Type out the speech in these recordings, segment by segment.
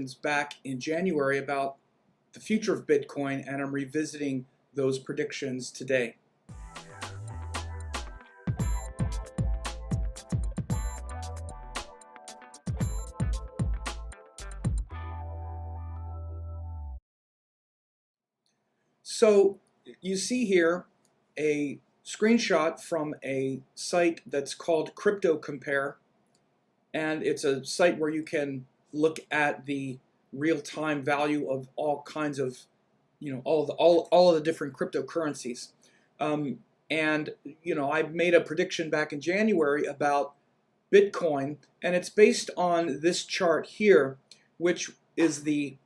predictions back in January about the future of Bitcoin, and I'm revisiting those predictions today. So you see here a screenshot from a site that's called Crypto Compare, and it's a site where you can look at the real-time value of all kinds of, all of the different cryptocurrencies. And I made a prediction back in January about Bitcoin, and it's based on this chart here, which is the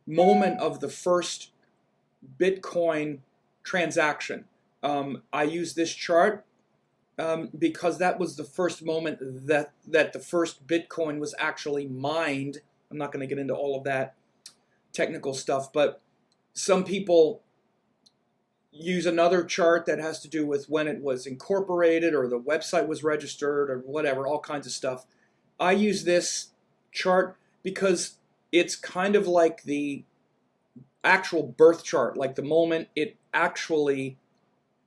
moment of the first Bitcoin transaction. I use this chart because that was the first moment that the first Bitcoin was actually mined. I'm not going to get into all of that technical stuff, but some people use another chart that has to do with when it was incorporated or the website was registered or whatever, all kinds of stuff. I use this chart because it's kind of like the actual birth chart, like the moment it actually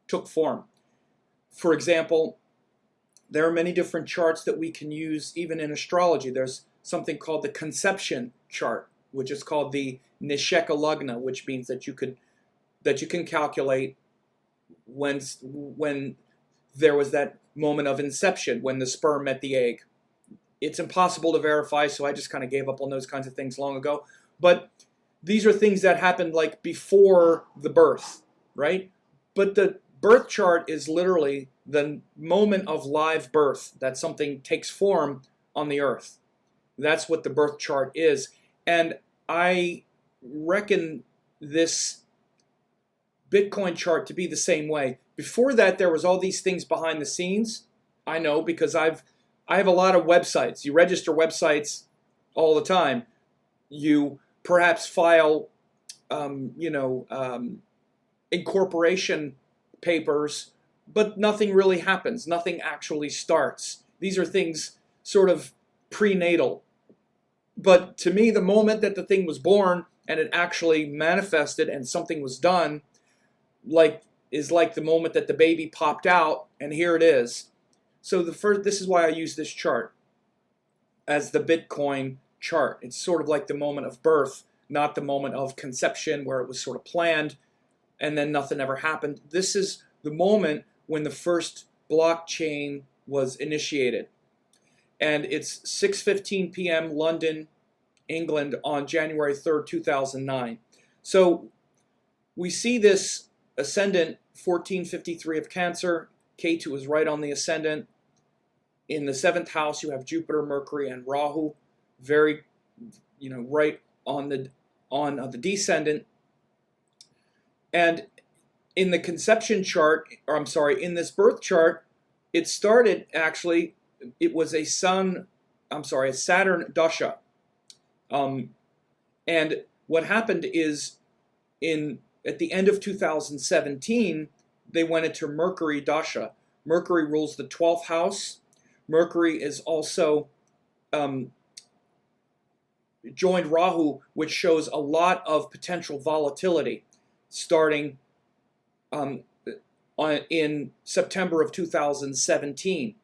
took form. For example, there are many different charts that we can use even in astrology. There's something called the conception chart, which is called the Nisheka Lagna, which means that you can calculate when there was that moment of inception, when the sperm met the egg. It's impossible to verify, so I just kind of gave up on those kinds of things long ago. But these are things that happened like before the birth, right? But the birth chart is literally the moment of live birth, that something takes form on the earth. That's what the birth chart is. And I reckon this Bitcoin chart to be the same way. Before that, there was all these things behind the scenes. I know because I have a lot of websites. You register websites all the time. You perhaps file, incorporation papers, but nothing really happens. Nothing actually starts. These are things sort of prenatal. But to me, the moment that the thing was born and it actually manifested and something was done, is like the moment that the baby popped out, and here it is. So this is why I use this chart as the Bitcoin chart. It's sort of like the moment of birth, not the moment of conception where it was sort of planned and then nothing ever happened. This is the moment when the first blockchain was initiated. And it's 6:15 p.m. London, England on January 3rd, 2009. So we see this ascendant 1453 of Cancer. Ketu is right on the ascendant. In the 7th house, you have Jupiter, Mercury, and Rahu, very, right on the descendant. And in the conception chart, in this birth chart, it started actually. It was a Saturn dasha. And what happened is at the end of 2017, they went into Mercury dasha. Mercury rules the 12th house. Mercury is also joined Rahu, which shows a lot of potential volatility starting in September of 2017.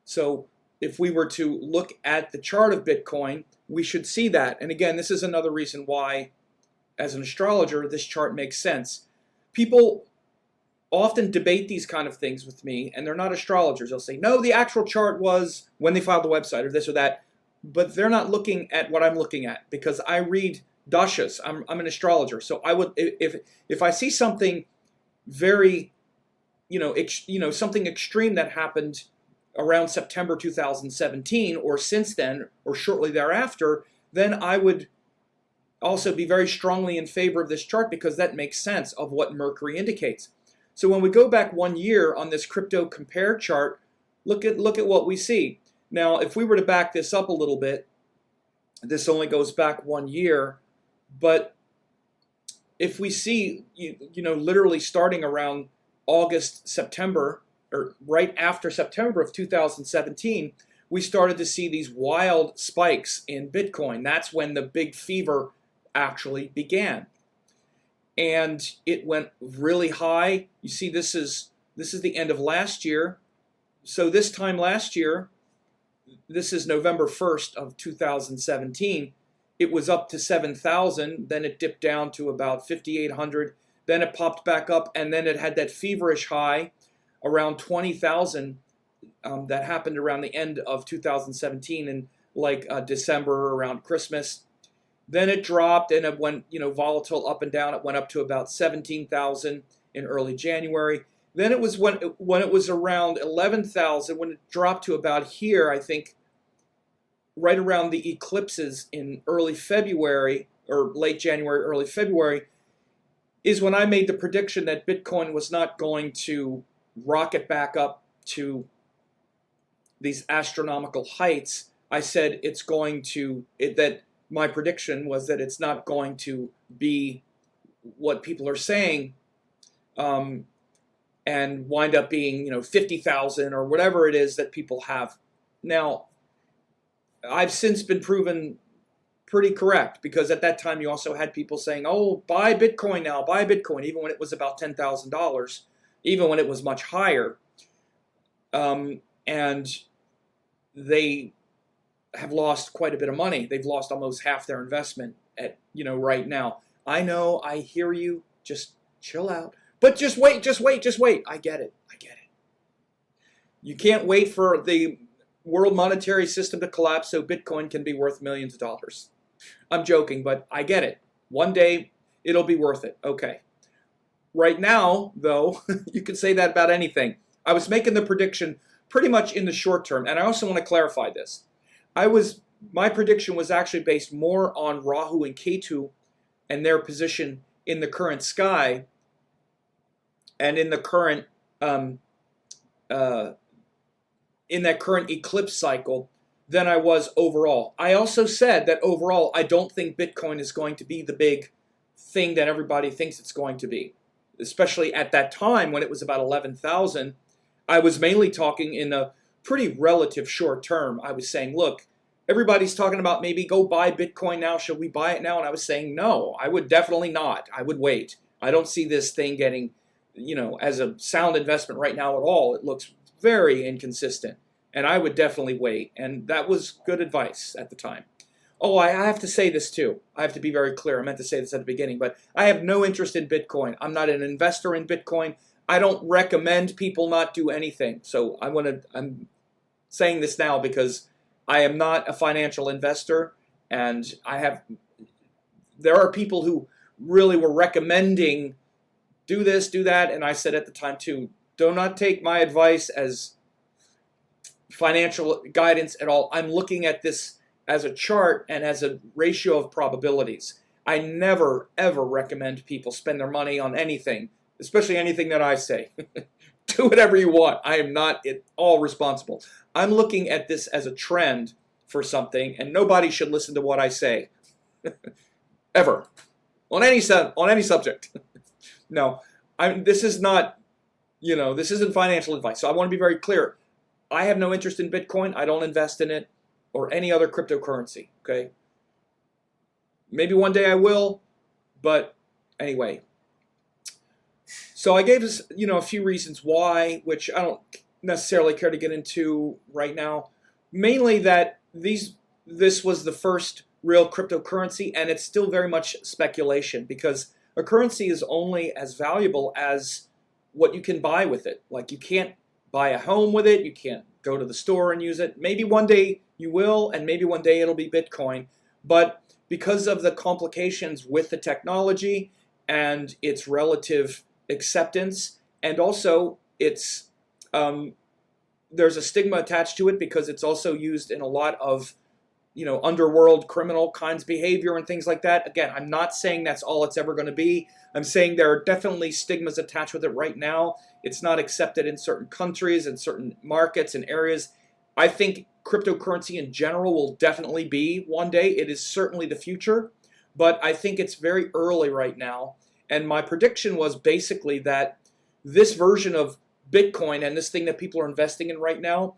So if we were to look at the chart of Bitcoin, we should see that. And again, this is another reason why, as an astrologer, this chart makes sense. People often debate these kind of things with me, and they're not astrologers. They'll say, no, the actual chart was when they filed the website or this or that. But they're not looking at what I'm looking at, because I read dashas. I'm an astrologer. So I would, if I see something very, something extreme that happened around September 2017 or since then or shortly thereafter, then I would also be very strongly in favor of this chart, because that makes sense of what Mercury indicates. So when we go back 1 year on this Crypto Compare chart, look at what we see. Now, if we were to back this up a little bit, this only goes back 1 year, but if we see, literally starting around August, September, or right after September of 2017, we started to see these wild spikes in Bitcoin. That's when the big fever actually began. And it went really high. You see, this is the end of last year. So this time last year, this is November 1st of 2017, it was up to 7,000, then it dipped down to about 5,800, then it popped back up, and then it had that feverish high around 20,000 that happened around the end of 2017 in like December, around Christmas. Then it dropped and it went, volatile up and down. It went up to about 17,000 in early January. Then it was when it was around 11,000, when it dropped to about here, I think, right around the eclipses in early February or late January, early February, is when I made the prediction that Bitcoin was not going to rocket back up to these astronomical heights. I said that my prediction was that it's not going to be what people are saying, and wind up being 50,000 or whatever it is that people have. Now, I've since been proven pretty correct, because at that time you also had people saying, oh, buy Bitcoin now, buy Bitcoin, even when it was about $10,000, even when it was much higher. And they have lost quite a bit of money. They've lost almost half their investment at right now. I know, I hear you, just chill out. But just wait. I get it. You can't wait for the world monetary system to collapse so Bitcoin can be worth millions of dollars. I'm joking, but I get it. One day, it'll be worth it. Okay. Right now, though, you can say that about anything. I was making the prediction pretty much in the short term, and I also want to clarify this. My prediction was actually based more on Rahu and Ketu and their position in the current sky and in the current in that current eclipse cycle than I was overall. I also said that overall I don't think Bitcoin is going to be the big thing that everybody thinks it's going to be. Especially at that time when it was about 11,000, I was mainly talking in a pretty relative short term. I was saying, look, everybody's talking about maybe go buy Bitcoin now. Should we buy it now? And I was saying, no, I would definitely not. I would wait. I don't see this thing getting, as a sound investment right now at all. It looks very inconsistent. And I would definitely wait. And that was good advice at the time. Oh, I have to say this too. I have to be very clear. I meant to say this at the beginning, but I have no interest in Bitcoin. I'm not an investor in Bitcoin. I don't recommend people not do anything. So I'm saying this now because I am not a financial investor, and there are people who really were recommending do this, do that, and I said at the time too, do not take my advice as financial guidance at all. I'm looking at this as a chart and as a ratio of probabilities. I never, ever recommend people spend their money on anything, especially anything that I say. Do whatever you want. I am not at all responsible. I'm looking at this as a trend for something, and nobody should listen to what I say. Ever. On any subject. No, this is not, this isn't financial advice. So I want to be very clear. I have no interest in Bitcoin. I don't invest in it or any other cryptocurrency, okay? Maybe one day I will, but anyway. So I gave us, a few reasons why, which I don't necessarily care to get into right now. Mainly that this was the first real cryptocurrency, and it's still very much speculation, because a currency is only as valuable as what you can buy with it. Like, you can't buy a home with it, you can't go to the store and use it. Maybe one day you will, and maybe one day it'll be Bitcoin. But because of the complications with the technology and its relative acceptance, and also its there's a stigma attached to it because it's also used in a lot of underworld criminal kinds of behavior and things like that. Again, I'm not saying that's all it's ever going to be. I'm saying there are definitely stigmas attached with it right now. It's not accepted in certain countries and certain markets and areas. I think cryptocurrency in general will definitely be one day. It is certainly the future, but I think it's very early right now. And my prediction was basically that this version of Bitcoin and this thing that people are investing in right now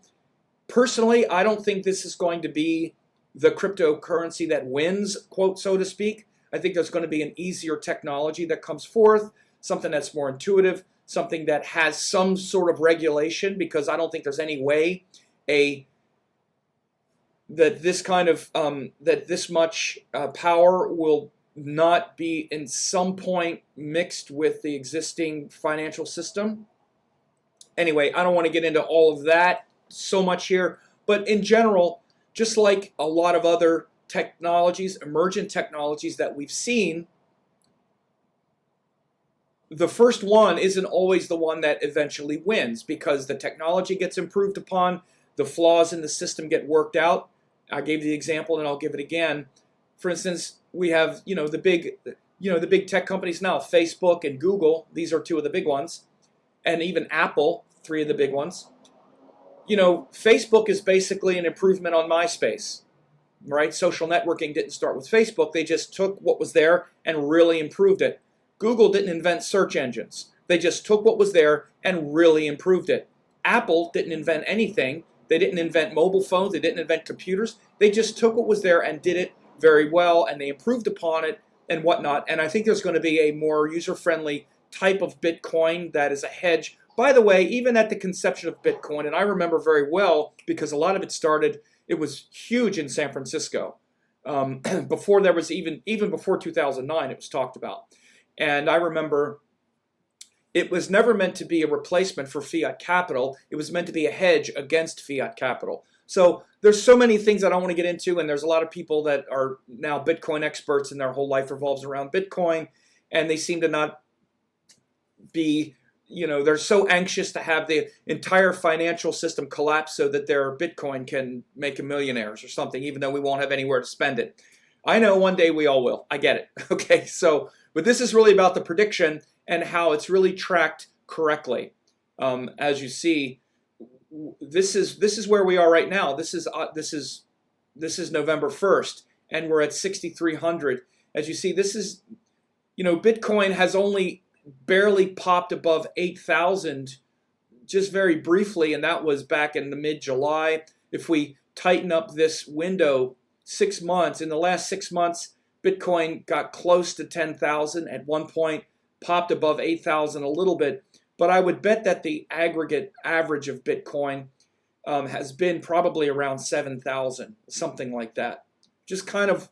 Personally, I don't think this is going to be the cryptocurrency that wins, quote, so to speak. I think there's going to be an easier technology that comes forth, something that's more intuitive, something that has some sort of regulation, because I don't think there's any way that this much power will not be in some point mixed with the existing financial system. Anyway, I don't want to get into all of that so much here, but in general, just like a lot of other technologies, emergent technologies that we've seen, the first one isn't always the one that eventually wins, because the technology gets improved upon, the flaws in the system get worked out. I gave the example and I'll give it again. For instance, we have, the big tech companies now, Facebook and Google. These are two of the big ones, and even Apple, three of the big ones. Facebook is basically an improvement on MySpace, right? Social networking didn't start with Facebook. They just took what was there and really improved it. Google didn't invent search engines. They just took what was there and really improved it. Apple didn't invent anything. They didn't invent mobile phones. They didn't invent computers. They just took what was there and did it very well, and they improved upon it and whatnot. And I think there's going to be a more user-friendly type of Bitcoin that is a hedge. By the way, even at the conception of Bitcoin, and I remember very well because a lot of it was huge in San Francisco. Before there was even before 2009, it was talked about. And I remember it was never meant to be a replacement for fiat capital. It was meant to be a hedge against fiat capital. So there's so many things I don't want to get into, and there's a lot of people that are now Bitcoin experts and their whole life revolves around Bitcoin, and they seem to not be, they're so anxious to have the entire financial system collapse so that their Bitcoin can make them millionaires or something, even though we won't have anywhere to spend it. I know one day we all will. I get it. Okay, but this is really about the prediction and how it's really tracked correctly. As you see, this is where we are right now. This is November 1st, and we're at 6,300. As you see, this is, Bitcoin has only barely popped above 8,000 just very briefly, and that was back in the mid-July. If we tighten up this window 6 months, in the last 6 months, Bitcoin got close to 10,000 at one point, popped above 8,000 a little bit, but I would bet that the aggregate average of Bitcoin has been probably around 7,000, something like that. Just kind of,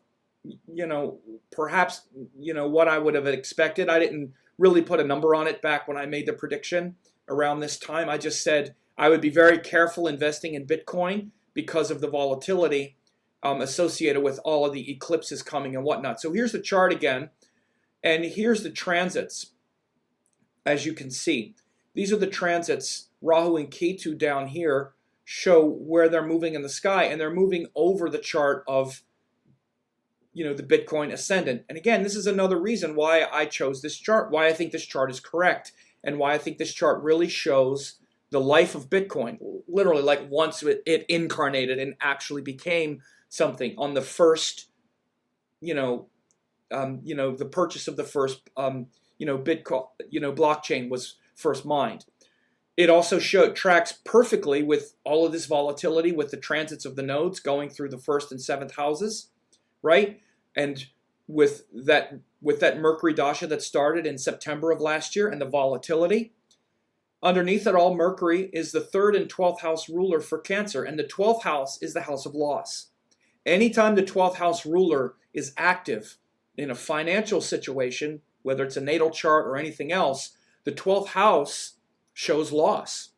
perhaps, what I would have expected. I didn't really put a number on it back when I made the prediction around this time. I just said I would be very careful investing in Bitcoin because of the volatility associated with all of the eclipses coming and whatnot. So here's the chart again, and here's the transits. As you can see, these are the transits. Rahu and Ketu down here show where they're moving in the sky, and they're moving over the chart of the Bitcoin ascendant. And again, this is another reason why I chose this chart, why I think this chart is correct, and why I think this chart really shows the life of Bitcoin, literally like once it incarnated and actually became something on the first, the purchase of the first, Bitcoin, blockchain was first mined. It also tracks perfectly with all of this volatility with the transits of the nodes going through the first and seventh houses, right? And with that Mercury dasha that started in September of last year and the volatility. Underneath it all, Mercury is the 3rd and 12th house ruler for Cancer, and the 12th house is the house of loss. Anytime the 12th house ruler is active in a financial situation, whether it's a natal chart or anything else, the 12th house shows loss.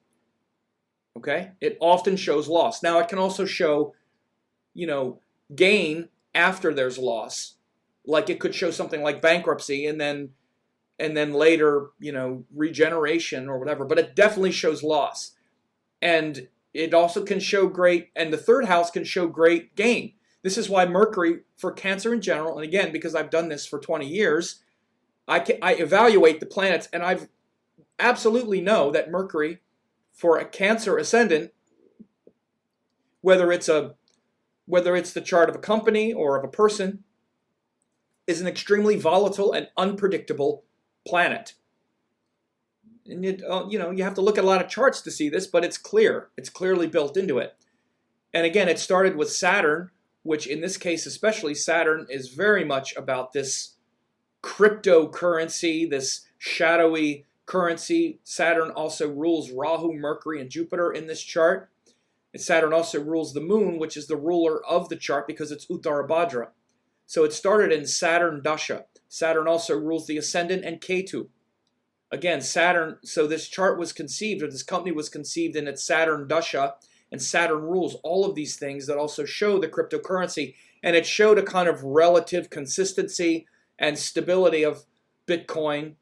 Okay? It often shows loss. Now, it can also show, gain after there's loss. Like it could show something like bankruptcy and then later, regeneration or whatever, but it definitely shows loss. And it also can show and the 3rd house can show great gain. This is why Mercury, for Cancer in general, and again, because I've done this for 20 years, I evaluate the planets, and I've absolutely know that Mercury, for a Cancer ascendant, whether it's the chart of a company or of a person, is an extremely volatile and unpredictable planet. And you have to look at a lot of charts to see this, but it's clear. It's clearly built into it. And again, it started with Saturn, which in this case especially, Saturn is very much about this cryptocurrency, this shadowy currency. Saturn also rules Rahu, Mercury, and Jupiter in this chart. And Saturn also rules the moon, which is the ruler of the chart because it's Uttarabhadra. So it started in Saturn Dasha. Saturn also rules the ascendant and Ketu. Again, Saturn, so this chart was conceived, or this company was conceived in its Saturn Dasha, and Saturn rules all of these things that also show the cryptocurrency. And it showed a kind of relative consistency and stability of Bitcoin,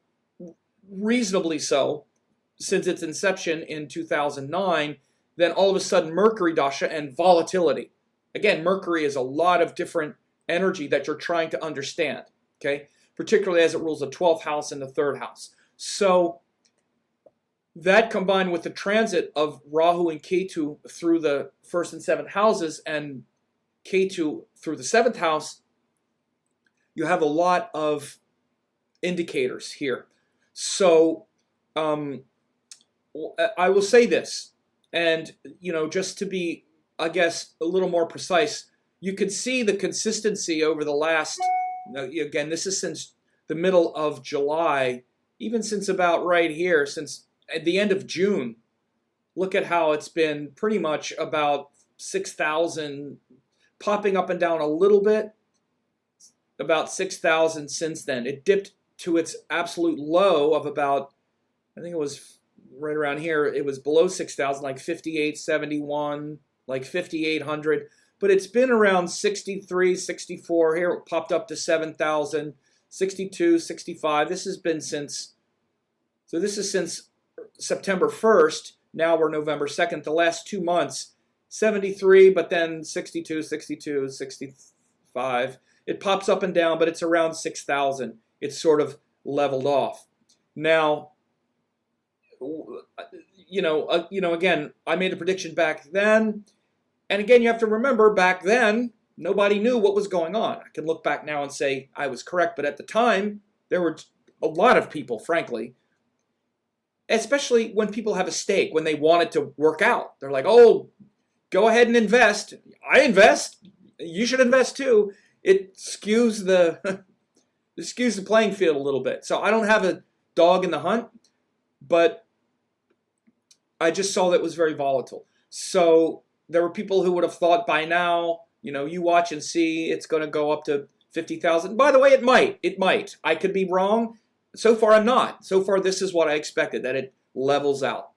reasonably so, since its inception in 2009. Then all of a sudden, Mercury Dasha and volatility. Again, Mercury is a lot of different energy that you're trying to understand, okay? Particularly as it rules the 12th house and the 3rd house. So that combined with the transit of Rahu and Ketu through the 1st and 7th houses and Ketu through the 7th house, you have a lot of indicators here. So I will say this, and just to be, I guess, a little more precise, you could see the consistency over the last, again, this is since the middle of July, even since about right here, since at the end of June. Look at how it's been pretty much about 6,000, popping up and down a little bit, about 6,000 since then. It dipped to its absolute low of about, I think it was right around here, it was below 6,000, like 5871, like 5,800. But it's been around 63, 64. Here it popped up to 7,000, 62, 65. This has been since, so this is since September 1st. Now we're November 2nd. The last 2 months, 73, but then 62, 62, 65. It pops up and down, but it's around 6,000. It's sort of leveled off. Now, again, I made a prediction back then. And again, you have to remember, back then, nobody knew what was going on. I can look back now and say I was correct, but at the time, there were a lot of people, frankly, especially when people have a stake, when they want it to work out. They're like, oh, go ahead and invest. I invest. You should invest too. It skews the playing field a little bit. So I don't have a dog in the hunt, but I just saw that it was very volatile. So there were people who would have thought by now, you watch and see, it's going to go up to 50,000. By the way, it might. I could be wrong. So far, I'm not. So far, this is what I expected, that it levels out.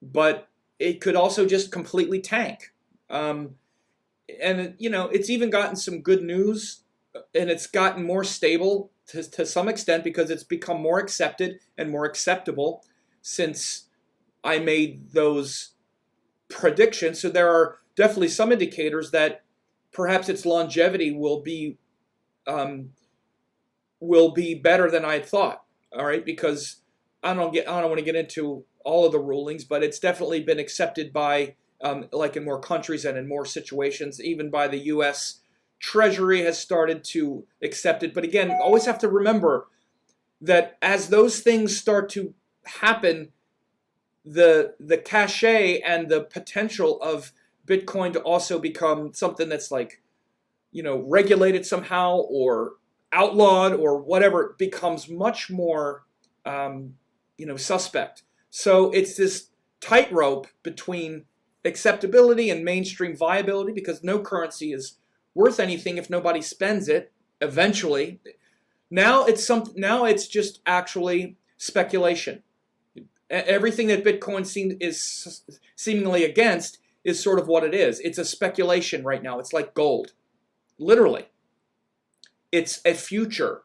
But it could also just completely tank. And it's even gotten some good news, and it's gotten more stable to some extent because it's become more accepted and more acceptable since I made those predictions. So there are definitely some indicators that perhaps its longevity will be better than I had thought. All right, because I don't want to get into all of the rulings, but it's definitely been accepted by like in more countries and in more situations, even by the U.S. Treasury has started to accept it. But again, always have to remember that as those things start to happen, the cachet and the potential of Bitcoin to also become something that's like, regulated somehow or outlawed or whatever becomes much more, suspect. So it's this tightrope between acceptability and mainstream viability, because no currency is worth anything if nobody spends it eventually. Now it's just actually speculation. Everything that Bitcoin is seemingly against is sort of what it is. It's a speculation right now. It's like gold. Literally. It's a future.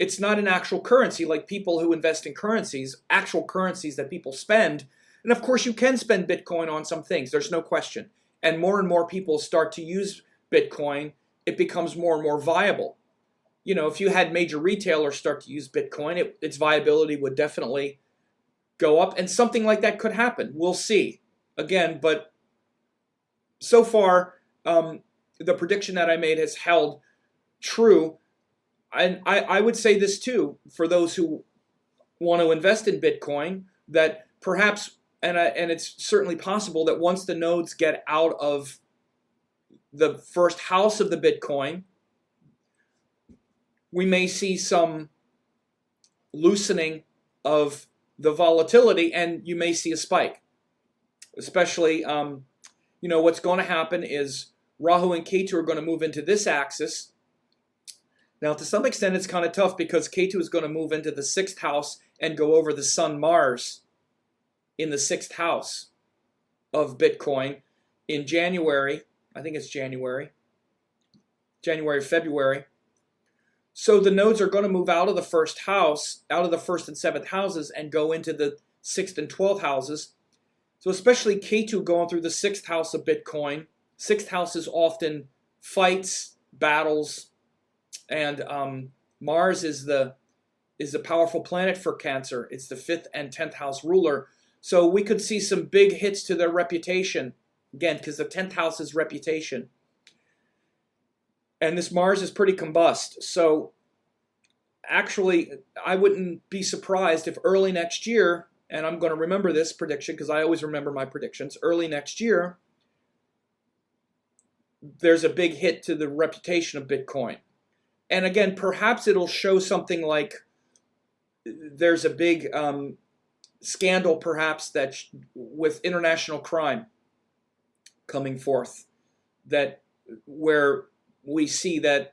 It's not an actual currency like people who invest in currencies, actual currencies that people spend. And of course, you can spend Bitcoin on some things. There's no question. And more people start to use Bitcoin, it becomes more and more viable. If you had major retailers start to use Bitcoin, its viability would definitely go up, and something like that could happen. We'll see. Again, but so far, the prediction that I made has held true. And I would say this too, for those who want to invest in Bitcoin, that perhaps, and it's certainly possible that once the nodes get out of the first house of the Bitcoin, we may see some loosening of the volatility, and you may see a spike. Especially, what's going to happen is Rahu and Ketu are going to move into this axis. Now, to some extent, it's kind of tough because Ketu is going to move into the 6th house and go over the Sun Mars in the 6th house of Bitcoin in January. I think it's January, February. So the nodes are going to move out of the 1st house, out of the 1st and 7th houses, and go into the 6th and 12th houses. So especially Ketu going through the 6th house of Bitcoin. 6th house is often fights, battles, and Mars is the powerful planet for Cancer. It's the 5th and 10th house ruler. So we could see some big hits to their reputation. Again, because the 10th house is reputation. And this Mars is pretty combust. So actually, I wouldn't be surprised if early next year, and I'm going to remember this prediction because I always remember my predictions, early next year, there's a big hit to the reputation of Bitcoin. And again, perhaps it'll show something like there's a big scandal perhaps that with international crime coming forth, that where we see that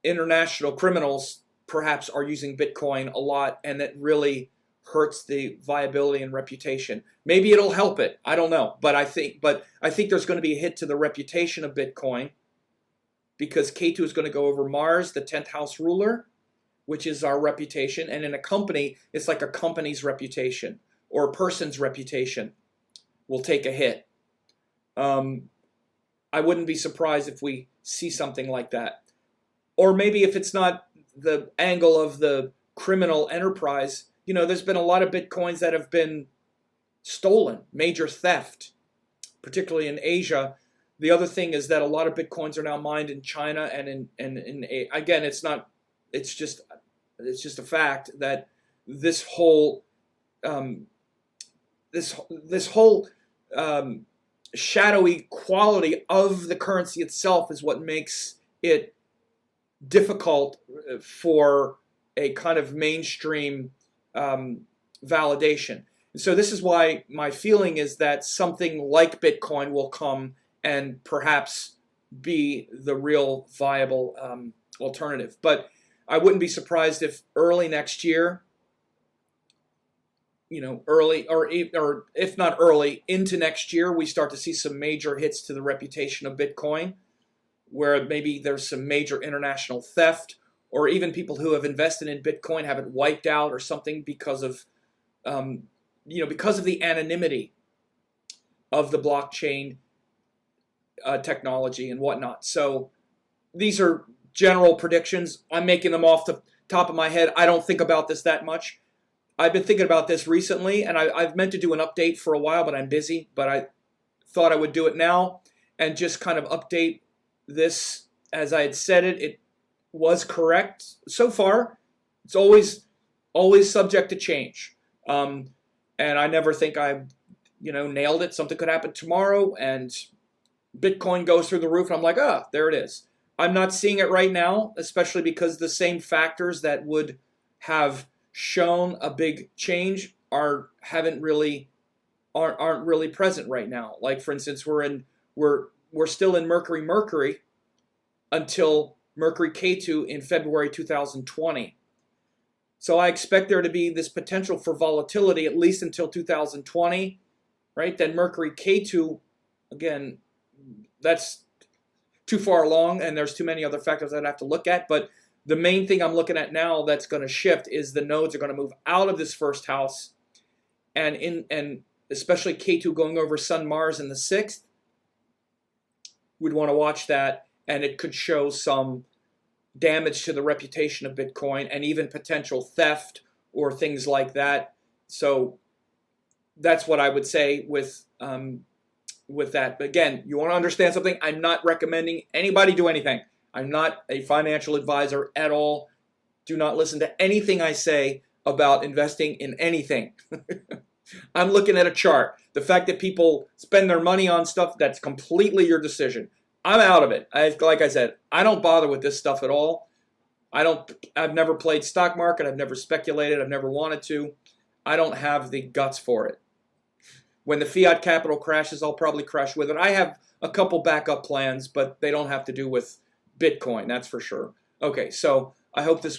international criminals perhaps are using Bitcoin a lot, and that really hurts the viability and reputation. Maybe it'll help it. I don't know, but I think there's going to be a hit to the reputation of Bitcoin because Ketu is going to go over Mars, the 10th house ruler, which is our reputation, and in a company, it's like a company's reputation or a person's reputation will take a hit. I wouldn't be surprised if we see something like that. Or maybe if it's not the angle of the criminal enterprise, there's been a lot of Bitcoins that have been stolen, major theft, particularly in Asia. The other thing is that a lot of Bitcoins are now mined in China and again, it's just a fact that this whole shadowy quality of the currency itself is what makes it difficult for a kind of mainstream validation. And so this is why my feeling is that something like Bitcoin will come and perhaps be the real viable alternative. But I wouldn't be surprised if early next year, early or if not early, into next year, we start to see some major hits to the reputation of Bitcoin, where maybe there's some major international theft, or even people who have invested in Bitcoin have it wiped out or something because of the anonymity of the blockchain technology and whatnot. So these are general predictions. I'm making them off the top of my head. I don't think about this that much. I've been thinking about this recently, and I've meant to do an update for a while, but I'm busy. But I thought I would do it now and just kind of update this as I had said it. It was correct so far. It's always subject to change. And I never think I nailed it. Something could happen tomorrow, and Bitcoin goes through the roof, and I'm like, there it is. I'm not seeing it right now, especially because the same factors that would have shown a big change aren't really present right now. Like, for instance, we're still in Mercury until Mercury Ketu in February 2020. So I expect there to be this potential for volatility at least until 2020, right? Then Mercury Ketu, again, that's too far along, and there's too many other factors I'd have to look at. But the main thing I'm looking at now that's going to shift is the nodes are going to move out of this first house, and especially Ketu going over Sun Mars in the 6th. We'd want to watch that, and it could show some damage to the reputation of Bitcoin and even potential theft or things like that. So that's what I would say with that. But again, you want to understand something? I'm not recommending anybody do anything. I'm not a financial advisor at all. Do not listen to anything I say about investing in anything. I'm looking at a chart. The fact that people spend their money on stuff, that's completely your decision. I'm out of it. Like I said, I don't bother with this stuff at all. I've never played stock market. I've never speculated. I've never wanted to. I don't have the guts for it. When the fiat capital crashes, I'll probably crash with it. I have a couple backup plans, but they don't have to do with Bitcoin, that's for sure. Okay, so I hope this